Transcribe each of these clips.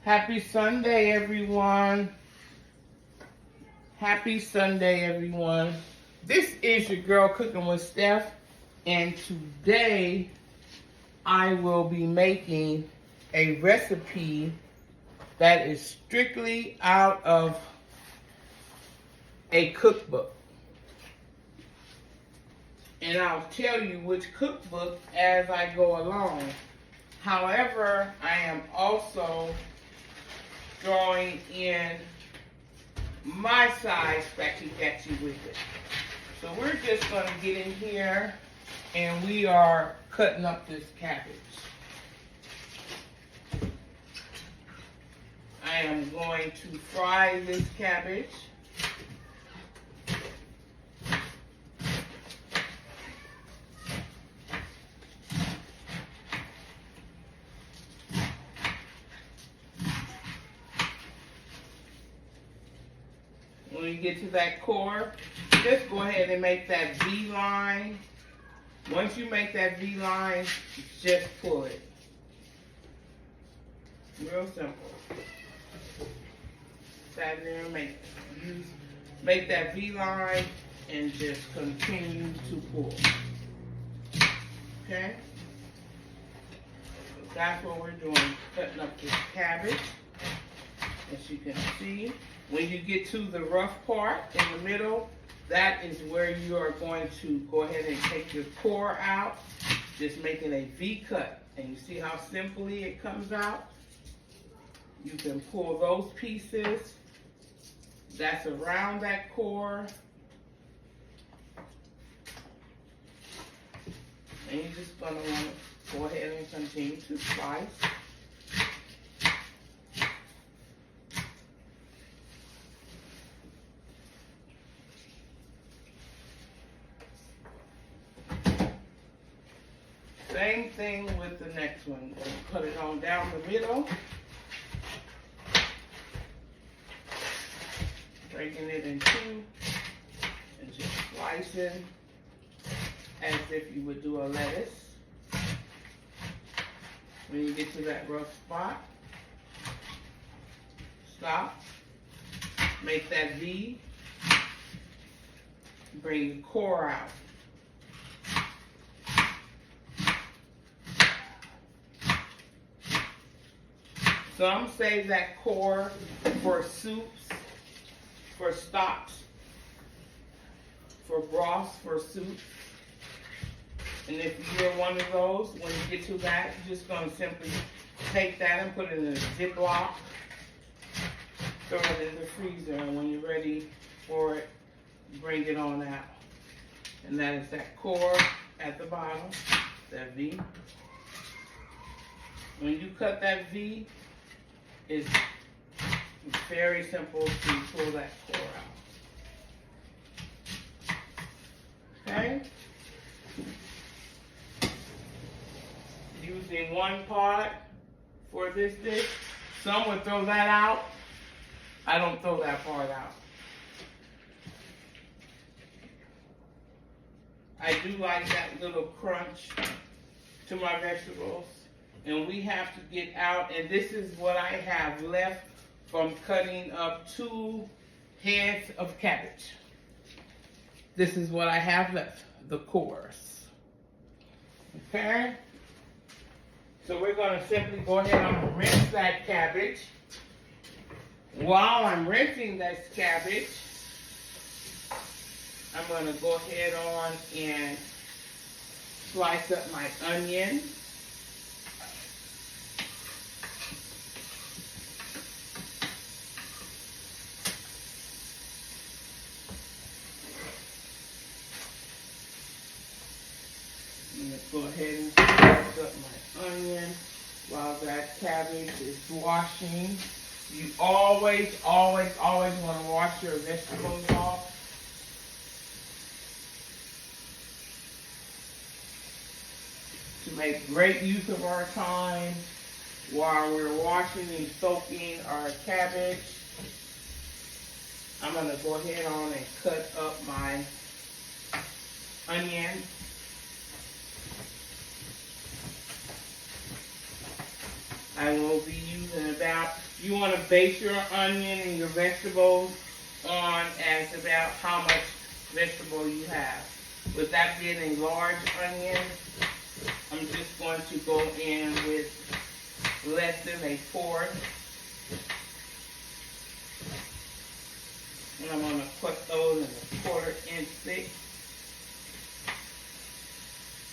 Happy Sunday, everyone. Happy Sunday, everyone. This is your girl Cooking with Steph, and today I will be making a recipe that is strictly out of a cookbook. And I'll tell you which cookbook as I go along. However, I am also throwing in my size Becky with it. So we're just going to get in here and we are cutting up this cabbage. I am going to fry this cabbage. When you get to that core, just go ahead and make that V line. Once you make that V line, just pull it. Real simple. Sat there and make that V line and just continue to pull. Okay? So that's what we're doing, cutting up this cabbage. As you can see, when you get to the rough part in the middle, that is where you are going to go ahead and take your core out, just making a V cut. And you see how simply it comes out? You can pull those pieces that's around that core. And you're just going to want to go ahead and continue to slice. Same thing with the next one. Cut it on down the middle. Breaking it in two and just slicing as if you would do a lettuce. When you get to that rough spot, stop, make that V, bring the core out. Some save that core for soups, for stocks, for broths, for soups. And if you're one of those, when you get to that, you're just going to simply take that and put it in a Ziploc, throw it in the freezer, and when you're ready for it, bring it on out. And that is that core at the bottom, that V. When you cut that V, it's very simple to pull that core out. Okay? Using one pot for this dish. Some would throw that out. I don't throw that part out. I do like that little crunch to my vegetables. And we have to get out, and this is what I have left from cutting up 2 heads of cabbage. This is what I have left, the cores. Okay? So we're going to simply go ahead and rinse that cabbage. While I'm rinsing this cabbage, I'm going to go ahead on and slice up my onion. Go ahead and slice up my onion while that cabbage is washing. You always want to wash your vegetables off. To make great use of our time while we're washing and soaking our cabbage, I'm going to go ahead on and cut up my onion. I will be using about You want to base your onion and your vegetables on as about how much vegetable you have. With that being a large onion, I'm just going to go in with less than a fourth. And I'm going to put those in a 1/4 inch thick.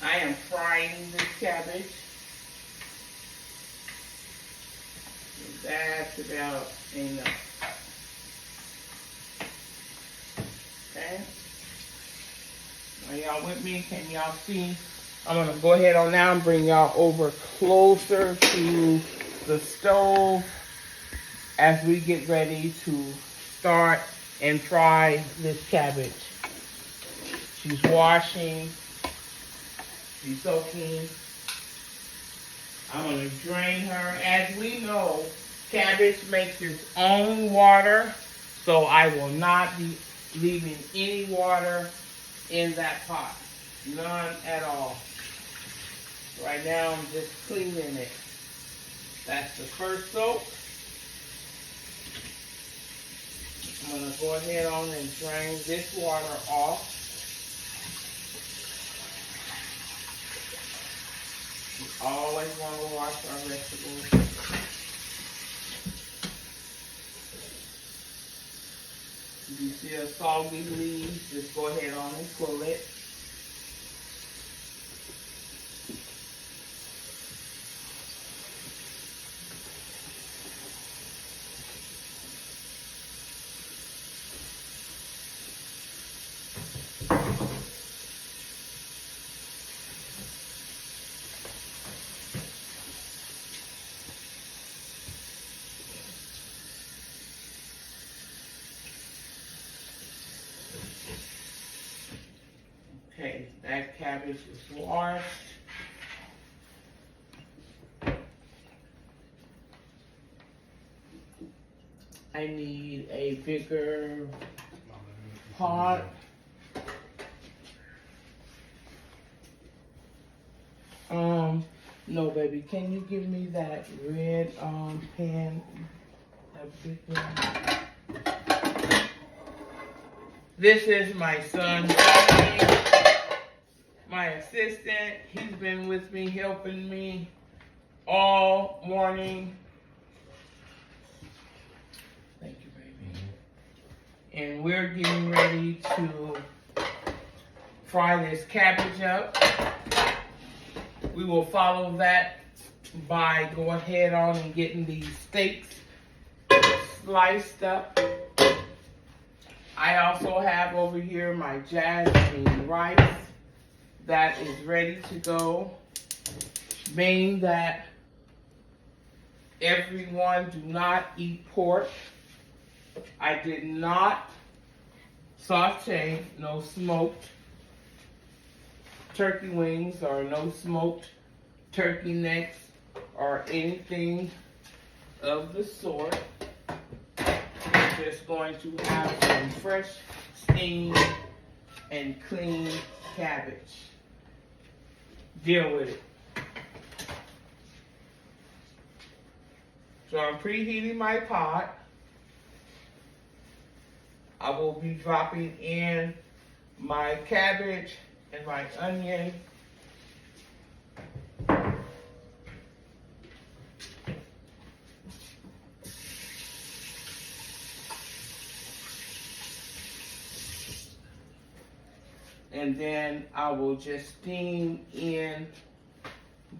I am frying this cabbage. That's about enough. Okay. Are y'all with me? Can y'all see? I'm going to go ahead on now and bring y'all over closer to the stove as we get ready to start and fry this cabbage. She's washing. She's soaking. I'm going to drain her. As we know, cabbage makes its own water, so I will not be leaving any water in that pot. None at all. Right now, I'm just cleaning it. That's the first soak. I'm going to go ahead on and drain this water off. We always want to wash our vegetables. If you see a soggy leaf, just go ahead on and pull it. Okay, that cabbage is washed. I need a bigger pot. No, baby, can you give me that red pan? That big one. This is my son, my assistant. He's been with me, helping me all morning. Thank you, baby. And we're getting ready to fry this cabbage up. We will follow that by going ahead on and getting these steaks sliced up. I also have over here my jasmine rice that is ready to go. Being that everyone do not eat pork, I did not saute, no smoked turkey wings or no smoked turkey necks or anything of the sort. I'm just going to have some fresh, steamed, and clean cabbage. Deal with it. So I'm preheating my pot. I will be dropping in my cabbage and my onion. And then I will just steam in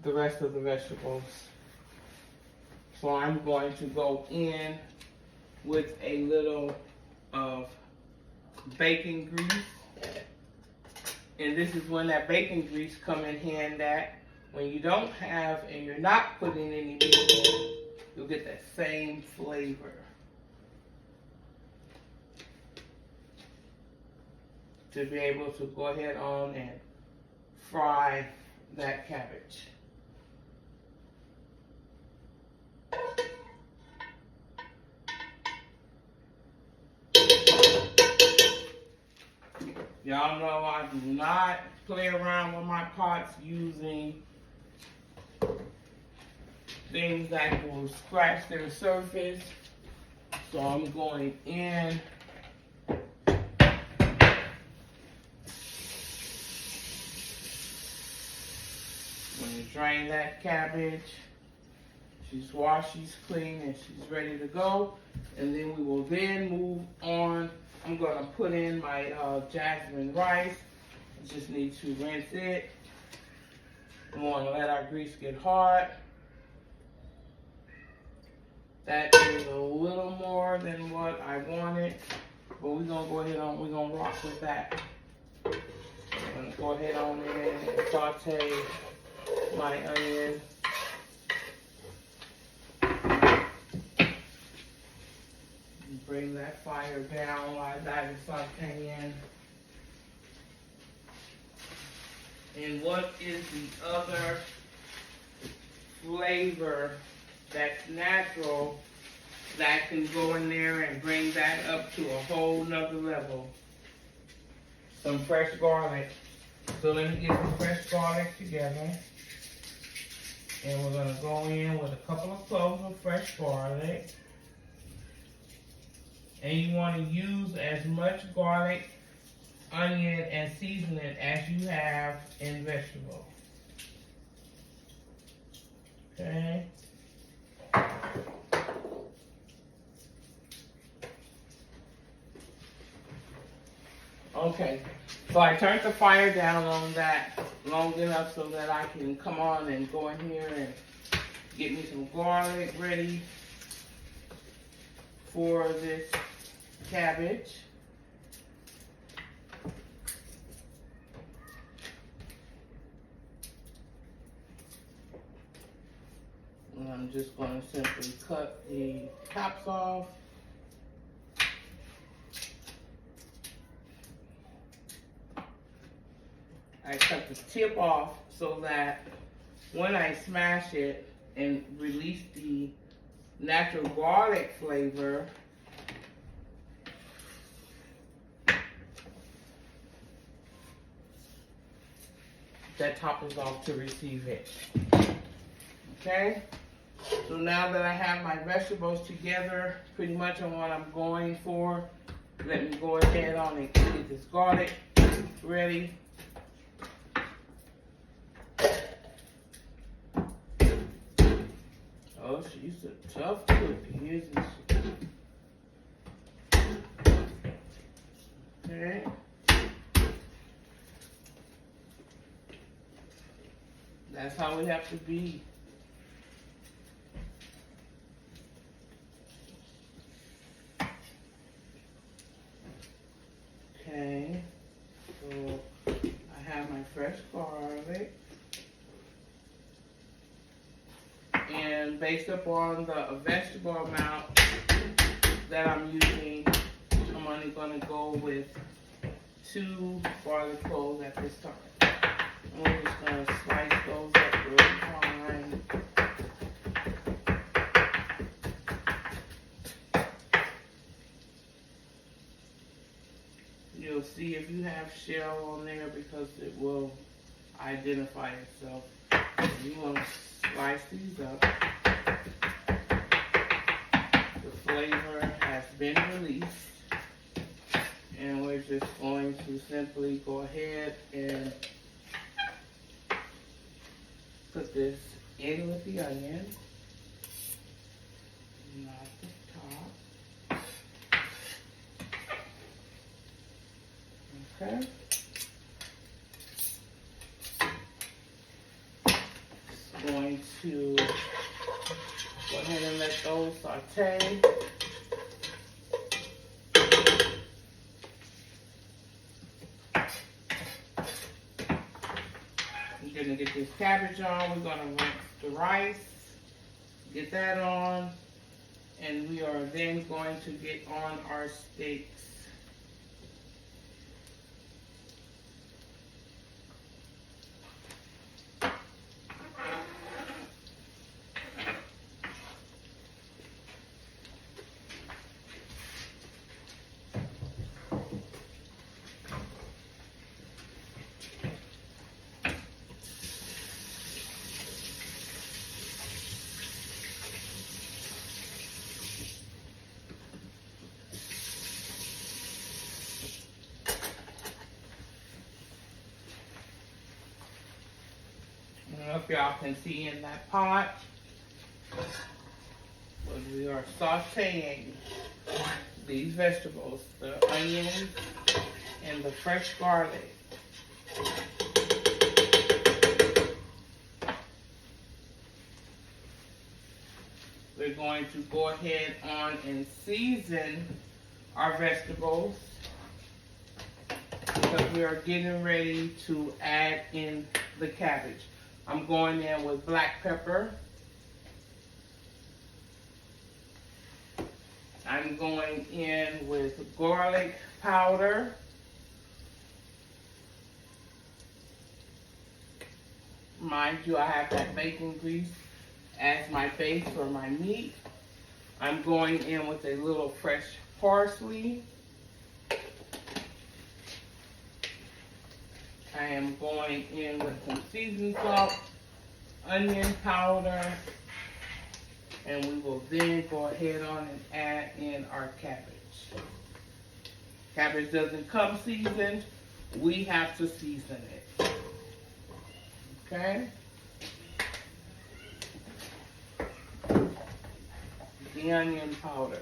the rest of the vegetables. So I'm going to go in with a little of bacon grease. And this is when that bacon grease come in hand that when you don't have and you're not putting any meat in, you'll get that same flavor. To be able to go ahead on and fry that cabbage. Y'all know I do not play around with my pots using things that will scratch their surface. So I'm going in. I'm going to drain that cabbage. She's washed, she's clean, and she's ready to go. And then we will then move on. I'm going to put in my jasmine rice. I just need to rinse it. We want to let our grease get hard. That is a little more than what I wanted, but we're going to go ahead on, we're going to rock with that. I'm going to go ahead on in and saute my onion. Bring that fire down while that is sauteing. And what is the other flavor that's natural that can go in there and bring that up to a whole nother level? Some fresh garlic. So let me get some fresh garlic together. And we're going to go in with a couple of cloves of fresh garlic. And you want to use as much garlic, onion, and seasoning as you have in vegetables. Okay. Okay. So I turned the fire down on that long enough so that I can come on and go in here and get me some garlic ready for this cabbage. And I'm just going to simply cut the tops off. I cut the tip off so that when I smash it and release the natural garlic flavor, that top is off to receive it. Okay? So now that I have my vegetables together, pretty much on what I'm going for, let me go ahead on and get this garlic ready. Oh, she's a tough cookie, isn't she? Okay. That's how we have to be. Okay, so I have my fresh garlic. And based upon the vegetable amount that I'm using, I'm only going to go with 2 garlic cloves at this time. I'm just going to slice those up really fine. You'll see if you have shell on there because it will identify itself. You want to slice these up. The flavor has been released. And we're just going to simply go ahead and put this in with the onion. Not the top. Okay. Just going to go ahead and let those saute. We're going to get this cabbage on. We're going to rinse the rice, get that on, and we are then going to get on our steaks. don't know if y'all can see in that pot, but we are sauteing these vegetables, the onions and the fresh garlic. We're going to go ahead on and season our vegetables because we are getting ready to add in the cabbage. I'm going in with black pepper. I'm going in with garlic powder. Mind you, I have that bacon grease as my base for my meat. I'm going in with a little fresh parsley. I am going in with some seasoned salt, onion powder, and we will then go ahead on and add in our cabbage. Cabbage doesn't come seasoned, we have to season it. Okay? The onion powder.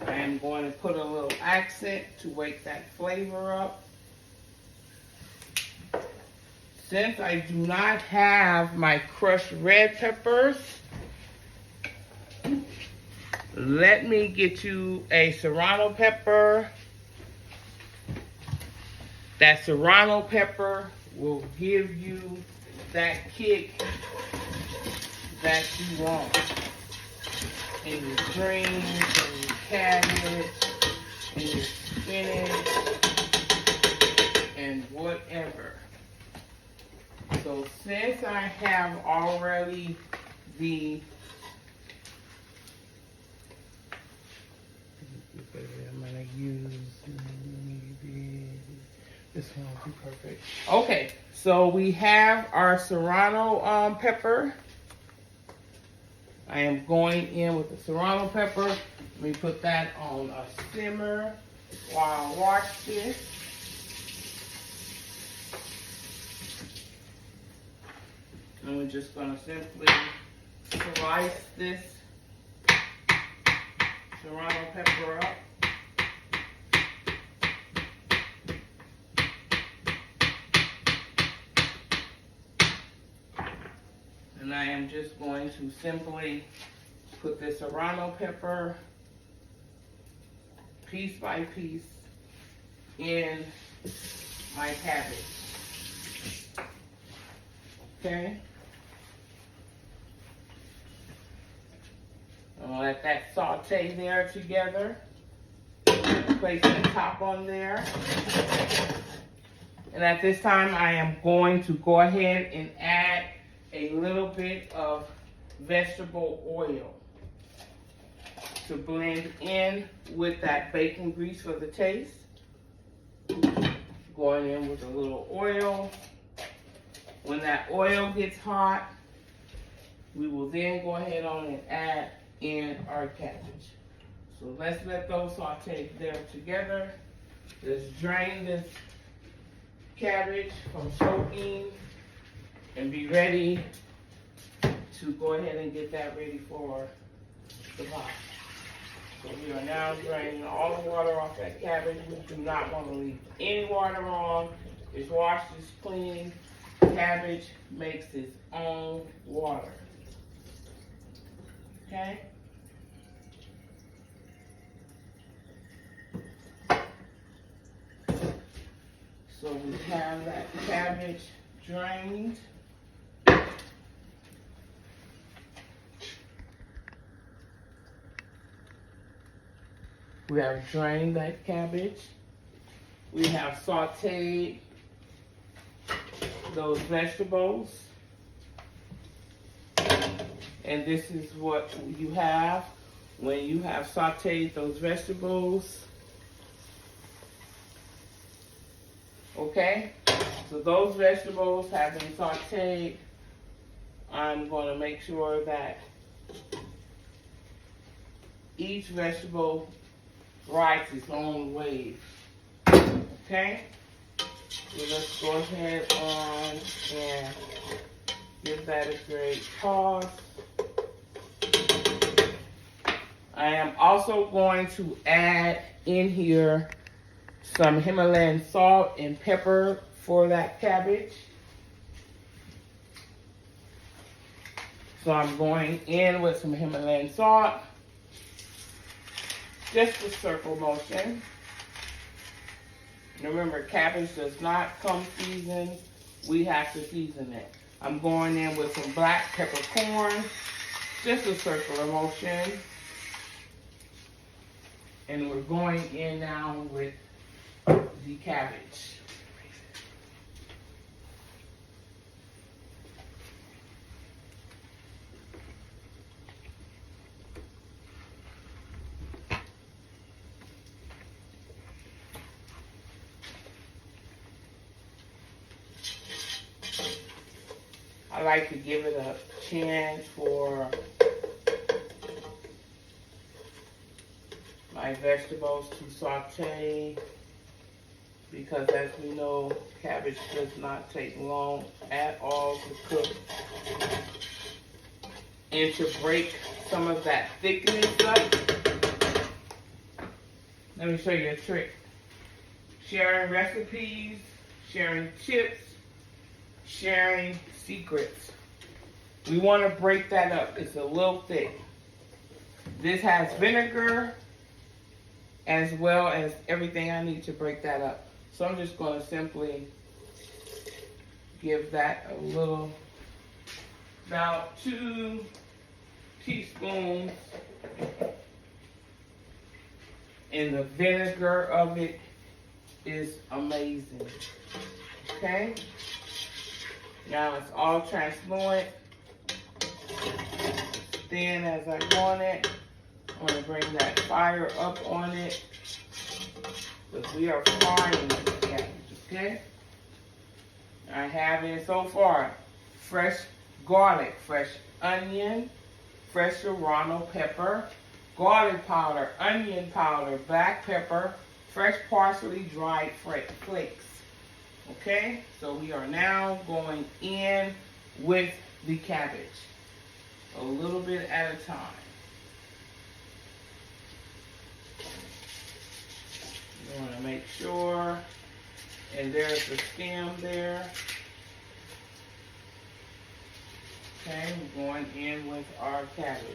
I am going to put a little accent to wake that flavor up. Since I do not have my crushed red peppers, let me get you a serrano pepper. That serrano pepper will give you that kick that you want in your greens, in your cabbage, in your spinach, and whatever. So since I have already the I'm gonna use maybe this one will be perfect. Okay, so we have our serrano pepper. I am going in with the serrano pepper. Let me put that on a simmer while I watch this. And we're just gonna simply slice this serrano pepper up. And I am just going to simply put the serrano pepper piece by piece in my cabbage. Okay? I'm gonna let that saute there together. Place the top on there. And at this time, I am going to go ahead and add a little bit of vegetable oil to blend in with that bacon grease for the taste. Going in with a little oil. When that oil gets hot, we will then go ahead on and add in our cabbage. So let's let those saute there together. Let's drain this cabbage from soaking and be ready to go ahead and get that ready for the pot. So we are now draining all the water off that cabbage. We do not want to leave any water on. It's washed, it's clean. Cabbage makes its own water. Okay? So we have that cabbage drained. We have drained that cabbage. We have sauteed those vegetables. And this is what you have when you have sauteed those vegetables. Okay? So those vegetables have been sauteed. I'm going to make sure that each vegetable rice its own wave. Okay? So let's go ahead on and give that a great toss. I am also going to add in here some Himalayan salt and pepper for that cabbage. So I'm going in with some Himalayan salt, just a circle motion. Remember, cabbage does not come seasoned. We have to season it. I'm going in with some black peppercorn, just a circular motion. And we're going in now with the cabbage. I like to give it a chance for my vegetables to saute, because as we know, cabbage does not take long at all to cook. And to break some of that thickness up, let me show you a trick. Sharing recipes, sharing tips, sharing secrets. We want to break that up. It's a little thick. This has vinegar as well as everything I need to break that up. So I'm just going to simply give that a little, about 2 teaspoons. And the vinegar of it is amazing. Okay? Now it's all translucent, thin as I want it. I'm going to bring that fire up on it, because we are frying this cabbage, okay? I have in so far fresh garlic, fresh onion, fresh serrano pepper, garlic powder, onion powder, black pepper, fresh parsley, dried flakes. Okay, so we are now going in with the cabbage, a little bit at a time. You want to make sure, and there's the stem there. Okay, we're going in with our cabbage.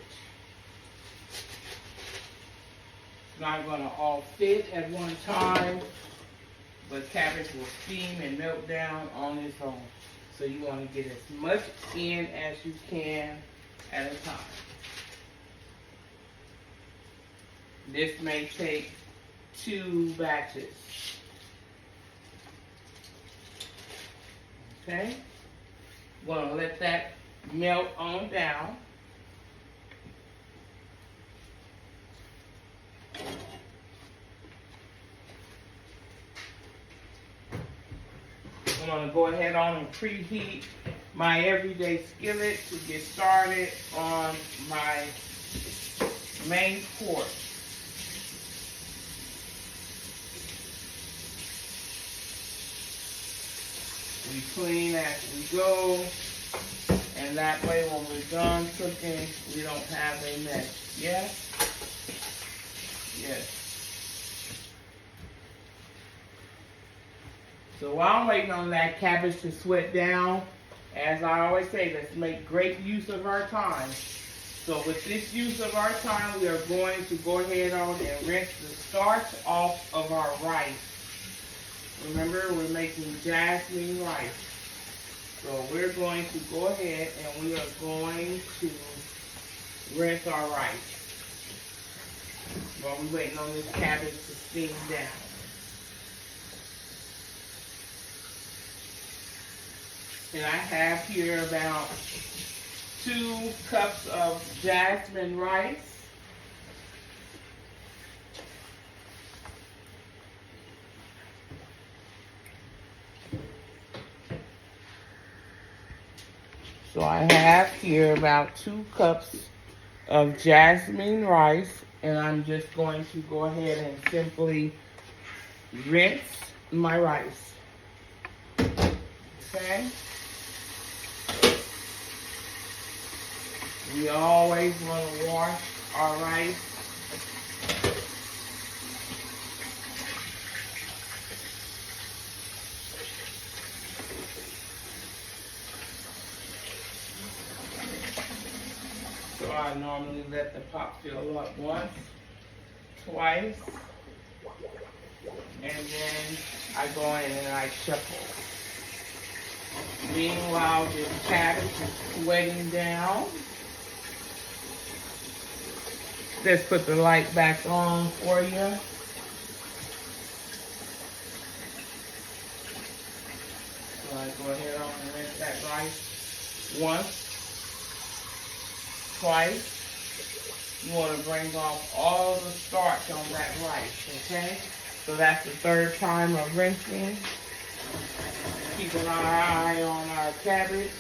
It's not going to all fit at one time, but cabbage will steam and melt down on its own. So you want to get as much in as you can at a time. This may take 2 batches. Okay? We're going to let that melt on down. I'm going to go ahead on and preheat my everyday skillet to get started on my main course. We clean as we go, and that way when we're done cooking, we don't have a mess. Yes? Yes. So while I'm waiting on that cabbage to sweat down, as I always say, let's make great use of our time. So with this use of our time, we are going to go ahead on and rinse the starch off of our rice. Remember, we're making jasmine rice. So we're going to go ahead and we are going to rinse our rice while we're waiting on this cabbage to steam down. And I have here about 2 cups of jasmine rice. So I have here about 2 cups of jasmine rice. And I'm just going to go ahead and simply rinse my rice. Okay? We always want to wash our rice. So I normally let the pot fill up once, twice, and then I go in and I shuffle. Meanwhile, this cabbage is sweating down. Let's put the light back on for you. So I go ahead on and rinse that rice once. Twice. You want to bring off all the starch on that rice, okay? So that's the third time of rinsing. Keeping our eye on our cabbage.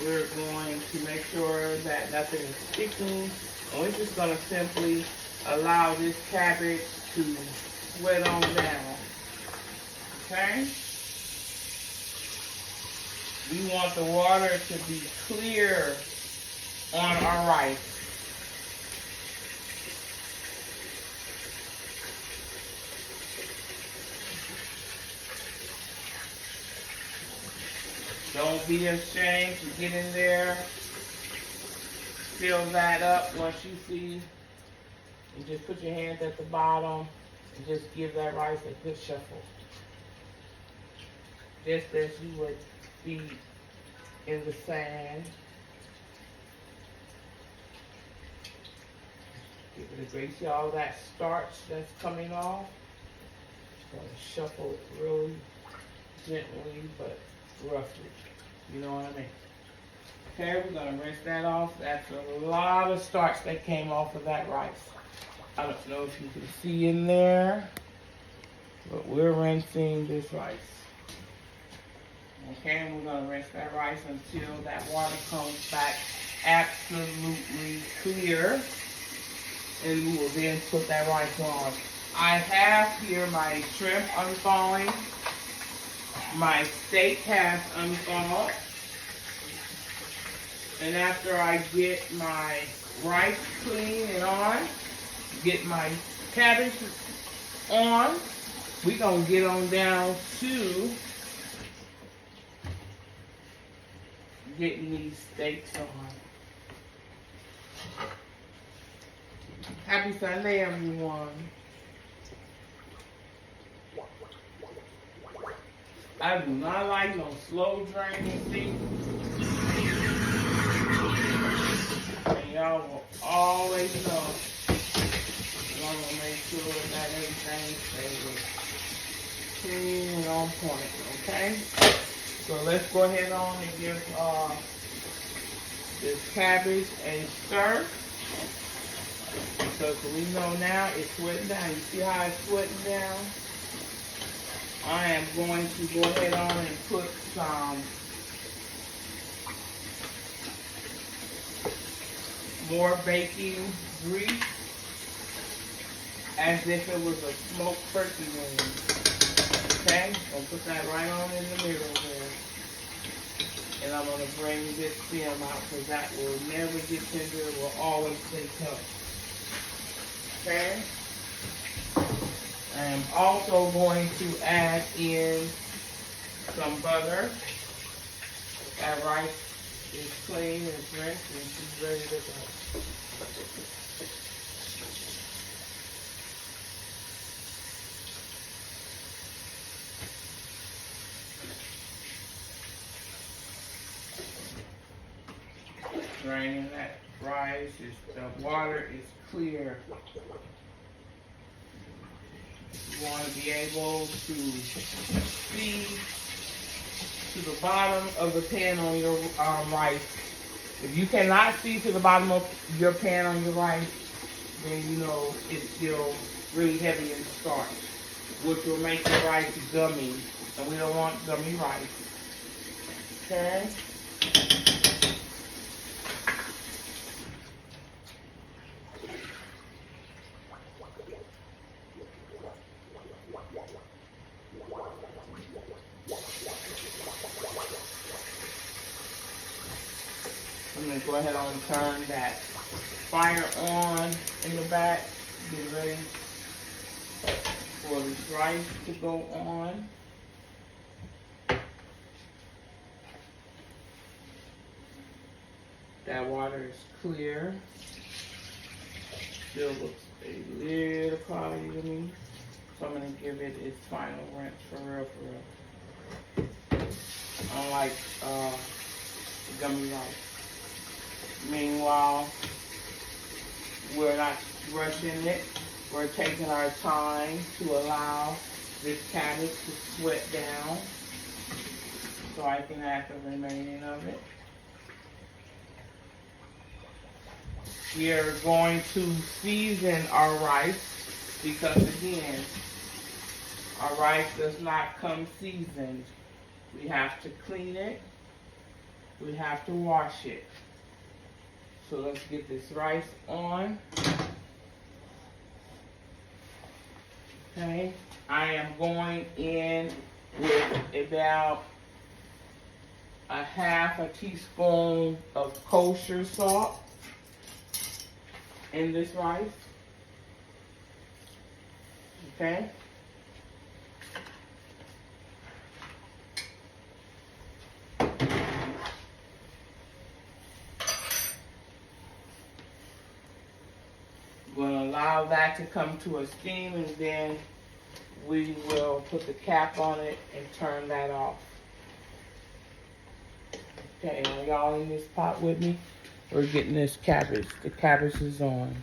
We're going to make sure that nothing is sticking. And we're just going to simply allow this cabbage to sweat on down, okay? We want the water to be clear on our rice. Don't be ashamed to get in there. Fill that up once you see. And just put your hands at the bottom and just give that rice a good shuffle. Just as you would be in the sand. Give it a great see all that starch that's coming off. Just gonna shuffle it really gently but roughly. You know what I mean? Okay, we're gonna rinse that off. That's a lot of starch that came off of that rice. I don't know if you can see in there, but we're rinsing this rice. Okay, and we're gonna rinse that rice until that water comes back absolutely clear. And we will then put that rice on. I have here my shrimp unthawing. My steak has unthawed. And after I get my rice clean and on, get my cabbage on, we're going to get on down to getting these steaks on. Happy Sunday, everyone. I do not like no slow draining thing. And y'all will always know. I'm going to make sure that everything stays clean and on point, okay? So let's go ahead on and give this cabbage a stir. Because we know now it's sweating down. You see how it's sweating down? I am going to go ahead on and put some more baking grease as if it was a smoked turkey wing. Okay? I'll put that right on in the middle there. And I'm going to bring this film out because that will never get tender. It will always stay tough. Okay? I am also going to add in some butter. That rice is clean and rinsed and she's ready to go. Draining that rice, the water is clear. You want to be able to see to the bottom of the pan on your rice. If you cannot see to the bottom of your pan on your rice, then you know it's still really heavy in starch, which will make the rice gummy, and we don't want gummy rice. Okay? go ahead and turn that fire on in the back. Get ready for this rice to go on. That water is clear. Still looks a little cloudy to me. So I'm gonna give it its final rinse for real, for real. Unlike gummy rice. Meanwhile, we're not rushing it. We're taking our time to allow this cabbage to sweat down so I can add the remaining of it. We are going to season our rice because, again, our rice does not come seasoned. We have to clean it. We have to wash it. So let's get this rice on. Okay, I am going in with about a half a teaspoon of kosher salt in this rice. Okay. We're going to allow that to come to a steam, and then we will put the cap on it and turn that off. Okay, are y'all in this pot with me? We're getting this cabbage. The cabbage is on.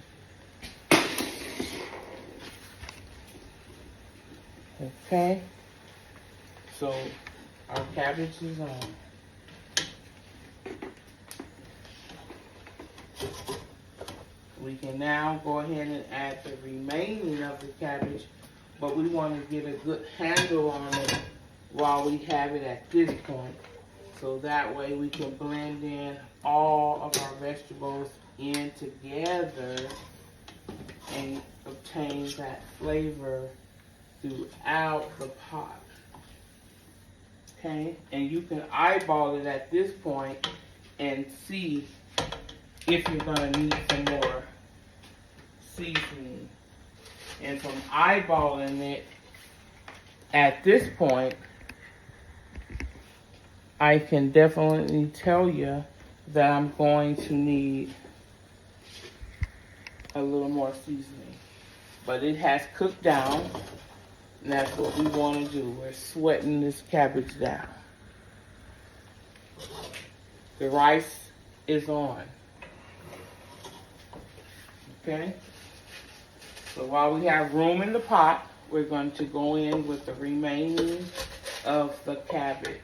Okay, so our cabbage is on. We can now go ahead and add the remaining of the cabbage, but we want to get a good handle on it while we have it at this point. So that way we can blend in all of our vegetables in together and obtain that flavor throughout the pot. Okay, and you can eyeball it at this point and see if you're going to need some more seasoning. And from eyeballing it at this point, I can definitely tell you that I'm going to need a little more seasoning. But it has cooked down, and that's what we want to do. We're sweating this cabbage down. The rice is on. Okay? So while we have room in the pot, we're going to go in with the remaining of the cabbage.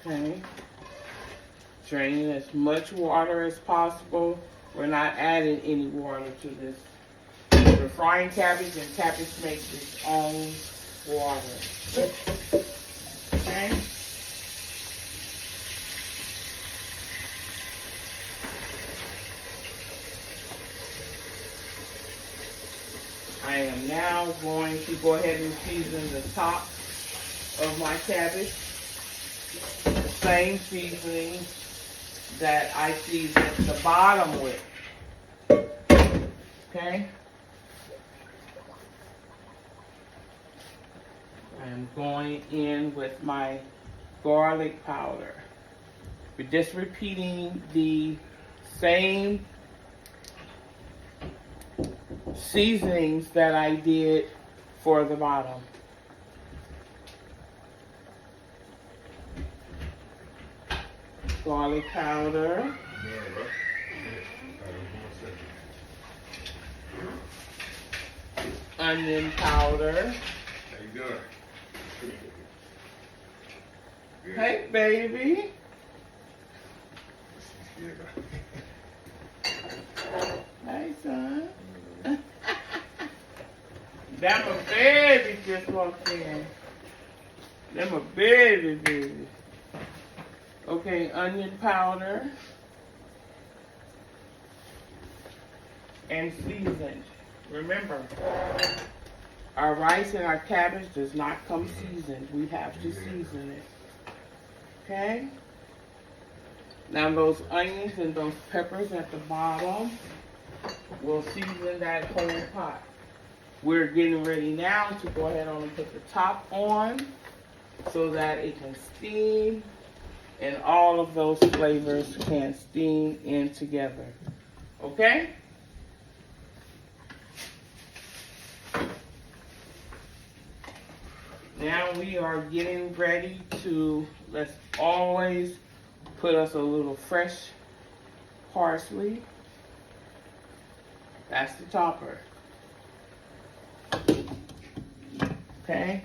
Okay. Draining as much water as possible. We're not adding any water to this. We're frying cabbage, and cabbage makes its own water. Okay. I am now going to go ahead and season the top of my cabbage. The same seasoning that I seasoned the bottom with. Okay? I am going in with my garlic powder. We're just repeating the same seasonings that I did for the bottom. Garlic powder. Onion powder. How you doing? Good. Hey, baby. Hey, son. That my baby just walked in. That my baby. Okay, onion powder. And seasoned. Remember, Our rice and our cabbage does not come seasoned. We have to season it. Okay? Now those onions and those peppers at the bottom will season that whole pot. We're getting ready now to go ahead on and put the top on so that it can steam and all of those flavors can steam in together. Okay? Now we are getting ready to, let's always put us a little fresh parsley. That's the topper. Okay?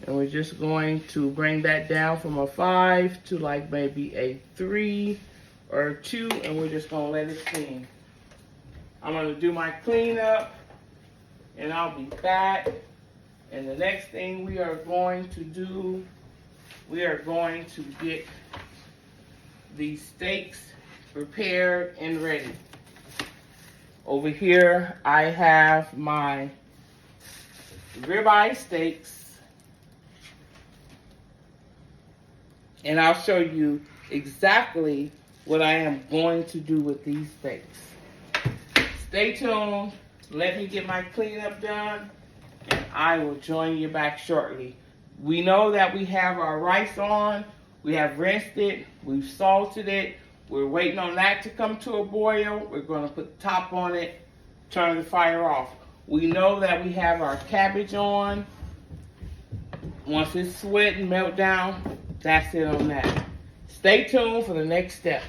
And we're just going to bring that down from a 5 to like maybe a 3 or a 2, and we're just gonna let it steam. I'm gonna do my cleanup, and I'll be back. And the next thing we are going to do, we are going to get these steaks prepared and ready. Over here, I have my ribeye steaks, and I'll show you exactly what I am going to do with these steaks. Stay tuned. Let me get my cleanup done, and I will join you back shortly. We know that we have our rice on. We have rinsed it. We've salted it. We're waiting on that to come to a boil. We're going to put the top on it, turn the fire off. We know that we have our cabbage on. Once it's sweat and melt down, that's it on that. Stay tuned for the next step.